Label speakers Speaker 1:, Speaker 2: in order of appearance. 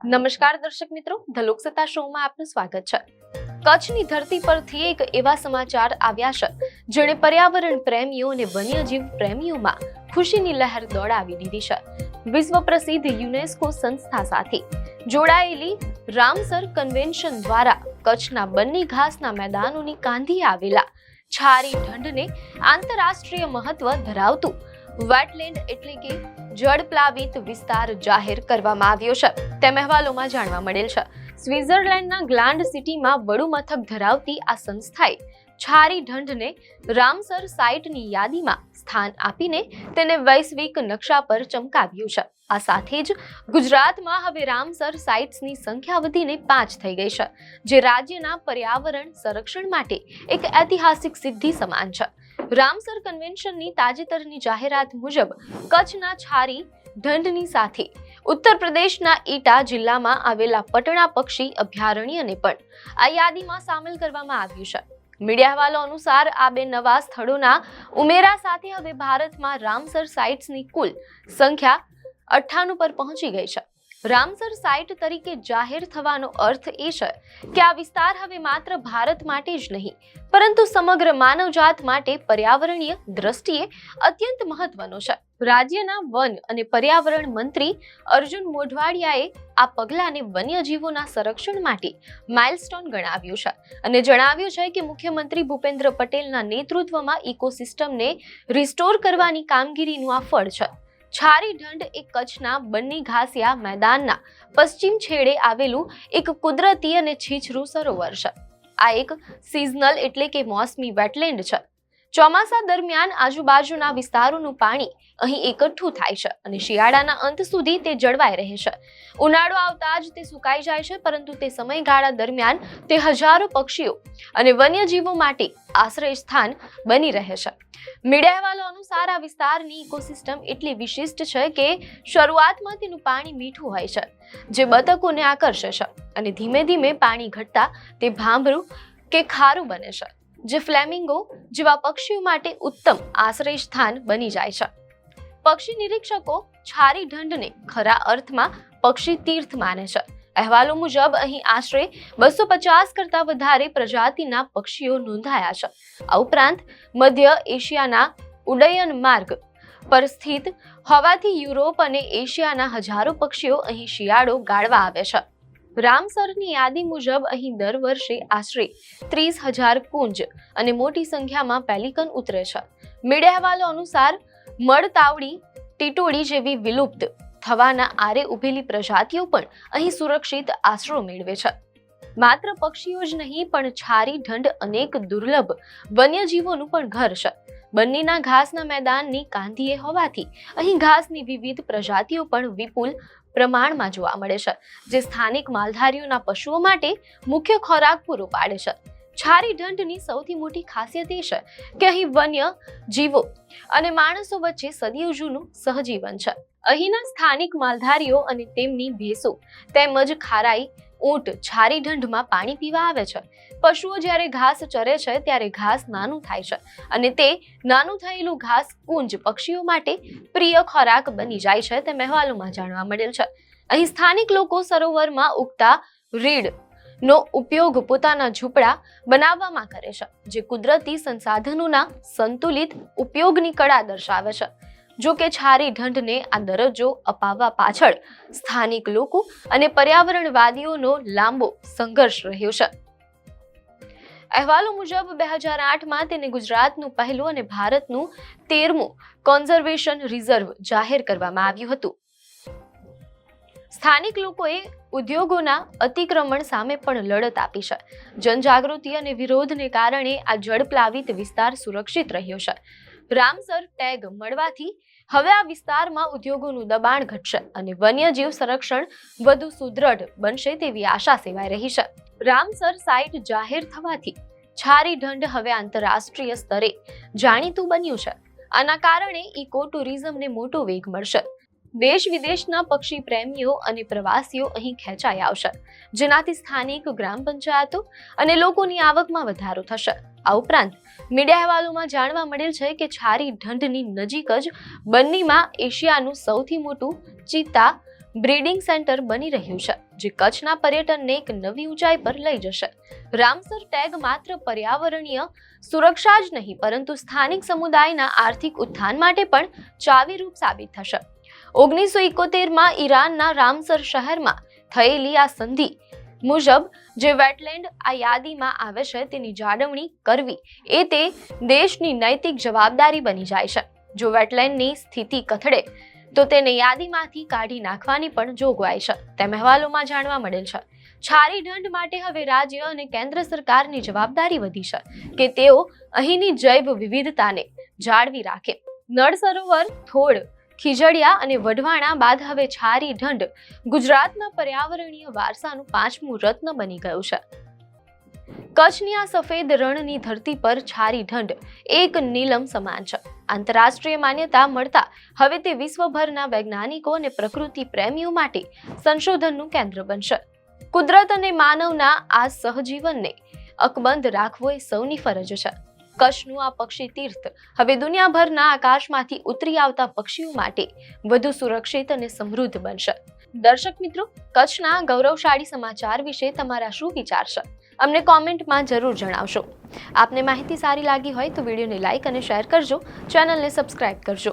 Speaker 1: નમસ્કાર દર્શક મિત્રો, ધ લોકસત્તા શોમાં આપનું સ્વાગત છે। કચ્છની ધરતી પરથી એક એવા સમાચાર આવ્યા છે જેણે પર્યાવરણ પ્રેમીઓ અને વન્યજીવ પ્રેમીઓમાં ખુશીની લહેર દોડાવી દીધી છે। વિશ્વ પ્રસિદ્ધ યુનેસ્કો સંસ્થા સાથે જોડાયેલી રામસર કન્વેન્શન દ્વારા કચ્છના બન્ની ઘાસના મેદાનોની કાંધીએ આવેલા છારી ઢંઢને આંતરરાષ્ટ્રીય મહત્વ ધરાવતું વેટલેન્ડ એટલે કે જળપ્લાવિત વિસ્તાર જાહેર કરવામાં આવ્યો છે તેમ અહેવાલોમાં જાણવા મળેલ છે। સ્વિટ્ઝરલેન્ડના ગ્લાન્ડ સિટીમાં વડુ મથક ધરાવતી આ સંસ્થાએ છારી ઢંઢને રામસર સાઇટની યાદીમાં સ્થાન આપીને તેને વૈશ્વિક નકશા પર ચમકાવ્યું છે। આ સાથે જ ગુજરાતમાં હવે રામસર સાઇટ્સની સંખ્યા વધીને 5 થઈ ગઈ છે, જે રાજ્યના પર્યાવરણ સંરક્ષણ માટે એક ઐતિહાસિક સિદ્ધિ સમાન છે। રામસર કન્વેન્શનની તાજેતરની જાહેરાત મુજબ કચ્છના છારી ઢંઢની સાથે ઉત્તર પ્રદેશના ઈટા જિલ્લામાં આવેલા પટણા પક્ષી અભયારણ્યને પણ આ યાદીમાં સામેલ કરવામાં આવ્યું છે। મીડિયા અહેવાલો અનુસાર આ બે નવા સ્થળોના ઉમેરા સાથે હવે ભારતમાં રામસર સાઇટ્સની કુલ સંખ્યા 98 પર પહોંચી ગઈ છે। રામસર સાઇટ તરીકે જાહેર થવાનો અર્થ એ છે કે આ વિસ્તાર હવે માત્ર ભારત માટે જ નહીં પરંતુ સમગ્ર માનવજાત માટે પર્યાવરણીય દ્રષ્ટિએ અત્યંત મહત્વનો છે। રાજ્યના વન અને પર્યાવરણ મંત્રી અર્જુન મોઢવાડિયાએ આ પગલાને વન્યજીવોના સંરક્ષણ માટે માઇલસ્ટોન ગણાવ્યું છે અને જણાવ્યું છે કે મુખ્યમંત્રી ભૂપેન્દ્ર પટેલના નેતૃત્વમાં ઇકોસિસ્ટમને રિસ્ટોર કરવાની કામગીરીનું આ ફળ છે। છારી ઢંઢ એ કચ્છના બન્ની ઘાસિયા મેદાનના પશ્ચિમ છેડે આવેલું એક કુદરતી અને છીછરું સરોવર છે। આ એક સિઝનલ એટલે કે મોસમી વેટલેન્ડ છે। ચોમાસા દરમિયાન આજુબાજુના વિસ્તારોનું પાણી અહીં એકઠું થાય છે અને શિયાળાના અંત સુધી તે જળવાઈ રહે છે। ઉનાળો આવતા જ તે સુકાઈ જાય છે, પરંતુ તે સમયગાળા દરમિયાન તે હજારો પક્ષીઓ અને વન્યજીવો માટે આશ્રય સ્થાન બની રહે છે। મીડિયા અહેવાલો અનુસાર આ વિસ્તારની ઇકોસિસ્ટમ એટલી વિશિષ્ટ છે કે શરૂઆતમાં તેનું પાણી મીઠું હોય છે, જે બતકોને આકર્ષે છે અને ધીમે ધીમે પાણી ઘટતા તે ભાંભરું કે ખારું બને છે, જે ફ્લેમિંગો જેવા પક્ષીઓ માટે ઉત્તમ આશ્રય સ્થાન બની જાય છે। પક્ષી નિરીક્ષકો છારી ઢંઢને ખરા અર્થમાં પક્ષી તીર્થ માને છે। અહેવાલો મુજબ અહીં આશરે 250 કરતા વધારે પ્રજાતિના પક્ષીઓ નોંધાયા છે। આ ઉપરાંત મધ્ય એશિયાના ઉડ્ડયન માર્ગ પર સ્થિત હોવાથી યુરોપ અને એશિયાના હજારો પક્ષીઓ અહીં શિયાળો ગાળવા આવે છે। રામસરની યાદી મુજબ અહીં દર વર્ષે આશરે 30,000 કુંજ અને મોટી સંખ્યામાં પેલિકન ઉતરે છે। મીડિયા અહેવાલો અનુસાર મળતાવડી ટીટોડી જેવી વિલુપ્ત થવાના આરે ઉભેલી પ્રજાતિઓ પણ અહીં સુરક્ષિત આશરો મેળવે છે। માત્ર પક્ષીઓ જ નહીં પણ છારી ઢંઢ અનેક દુર્લભ વન્યજીવોનું પણ ઘર છે। બન્નીના ઘાસના મેદાનની કાંધીએ હોવાથી અહીં ઘાસની વિવિધ પ્રજાતિઓ પણ વિપુલ પ્રમાણમાં જોવા મળે છે, જે સ્થાનિક માલધારીઓના પશુઓ માટે મુખ્ય ખોરાક પૂરો પાડે છે। છારી ઢંઢની સૌથી મોટી ખાસિયત એ છે કે અહીં વન્ય જીવો અને માણસો વચ્ચે સદીઓ જૂનું સહજીવન છે। અહીંના સ્થાનિક માલધારીઓ અને તેમની ભેંસો તેમજ ખારાઈ ઊંટ છારી ઢંઢમાં પાણી પીવા આવે છે। પશુઓ જ્યારે ઘાસ ચરે છે ત્યારે ઘાસ નાનું થાય છે અને તે નાનું થયેલું ઘાસ કુંજ પક્ષીઓ માટે પ્રિય ખોરાક બની જાય છે તેમ અહેવાલોમાં જાણવા મળેલ છે। અહીં સ્થાનિક લોકો સરોવરમાં ઉગતા રીડ નો ઉપયોગ પોતાના ઝૂંપડા બનાવવામાં કરે છે, જે કુદરતી સંસાધનોના સંતુલિત ઉપયોગની કળા દર્શાવે છે। જો કે છારી ઢંઢને આ દરજ્જો અપાવવા પાછળ સ્થાનિક લોકો અને પર્યાવરણવાદીઓનો લાંબો સંઘર્ષ રહ્યો છે। અહેવાલો મુજબ 2008માં તેને ગુજરાતનું પહેલું અને ભારતનું 13મું કોન્ઝર્વેશન રિઝર્વ જાહેર કરવામાં આવ્યું હતું। સ્થાનિક લોકોએ ઉદ્યોગોના અતિક્રમણ સામે પણ લડત આપી છે। જનજાગૃતિ અને વિરોધને કારણે આ જળપ્લાવિત વિસ્તાર સુરક્ષિત રહ્યો છે। રામસર ટેગ મળવાથી હવે આ વિસ્તારમાં ઉદ્યોગોનું દબાણ ઘટશે અને વન્યજીવ સંરક્ષણ વધુ સુદૃઢ બનશે તેવી આશા સેવાઈ રહી છે। રામસર સાઇટ જાહેર થવાથી છારી ઢંઢ હવે આંતરરાષ્ટ્રીય સ્તરે જાણીતું બન્યું છે। આના કારણે ઇકો ટુરિઝમને મોટો વેગ મળશે। દેશ વિદેશના પક્ષી પ્રેમીઓ અને પ્રવાસીઓ અહીં ખેંચાઈ આવશે, જેનાથી સ્થાનિક ગ્રામ પંચાયતો અને લોકોની આવકમાં વધારો થશે। આ ઉપરાંત મીડિયા અહેવાલોમાં જાણવા મળેલ છે કે છારી ઢંઢની નજીક જ બન્નીમાં એશિયાનું સૌથી મોટું ચિત્તા બ્રીડિંગ સેન્ટર બની રહ્યું છે, જે કચ્છના પર્યટનને એક નવી ઊંચાઈ પર લઈ જશે. રામસર ટેગ માત્ર પર્યાવરણીય સુરક્ષા જ નહીં પરંતુ સ્થાનિક સમુદાયના આર્થિક ઉત્થાન માટે પણ ચાવીરૂપ સાબિત થશે. 1971માં ઈરાનના રામસર શહેરમાં થયેલી આ સંધિ મુજબ જે વેટલેન્ડ આ યાદીમાં આવે છે તેની જાળવણી કરવી એ તે દેશની નૈતિક જવાબદારી બની જાય છે. જો વેટલેન્ડની સ્થિતિ કથળે તો તેને યાદીમાંથી કાઢી નાખવાની પણ જોગવાઈ છે તેમ અહેવાલોમાં જાણવા મળેલ છે. છારી ઢંઢ માટે હવે રાજ્ય અને કેન્દ્ર સરકારની જવાબદારી વધી છે કે તેઓ અહીંની જૈવ વિવિધતાને જાળવી રાખે. નળ સરોવર, થોડ, ખીજડીયા અને વઢવાણા બાદ હવે છારી ઢંઢ ગુજરાતના પર્યાવરણીય વારસાનું 5મું રત્ન બની ગયું છે. કચ્છની આ સફેદ રણની ધરતી પર છારી ઢંઢ એક નીલમ સમાન છે. આંતરરાષ્ટ્રીય માન્યતા મળતા હવે તે વિશ્વભરના વૈજ્ઞાનિકો અને પ્રકૃતિ પ્રેમીઓ માટે સંશોધનનું કેન્દ્ર બનશે. કુદરત અને માનવના આ સહજીવનને અકબંધ રાખવો એ સૌની ફરજ છે. કચ્છનું આ પક્ષી તીર્થ હવે દુનિયાભરના આકાશમાંથી ઉતરી આવતા પક્ષીઓ માટે વધુ સુરક્ષિત અને સમૃદ્ધ બનશે. દર્શક મિત્રો, કચ્છના ગૌરવશાળી સમાચાર વિશે તમારા શું વિચાર છે? અમને કોમેન્ટમાં જરૂર જણાવશો. આપને માહિતી સારી લાગી હોય તો વિડીયોને લાઈક અને શેર કરજો, ચેનલને સબસ્ક્રાઇબ કરજો.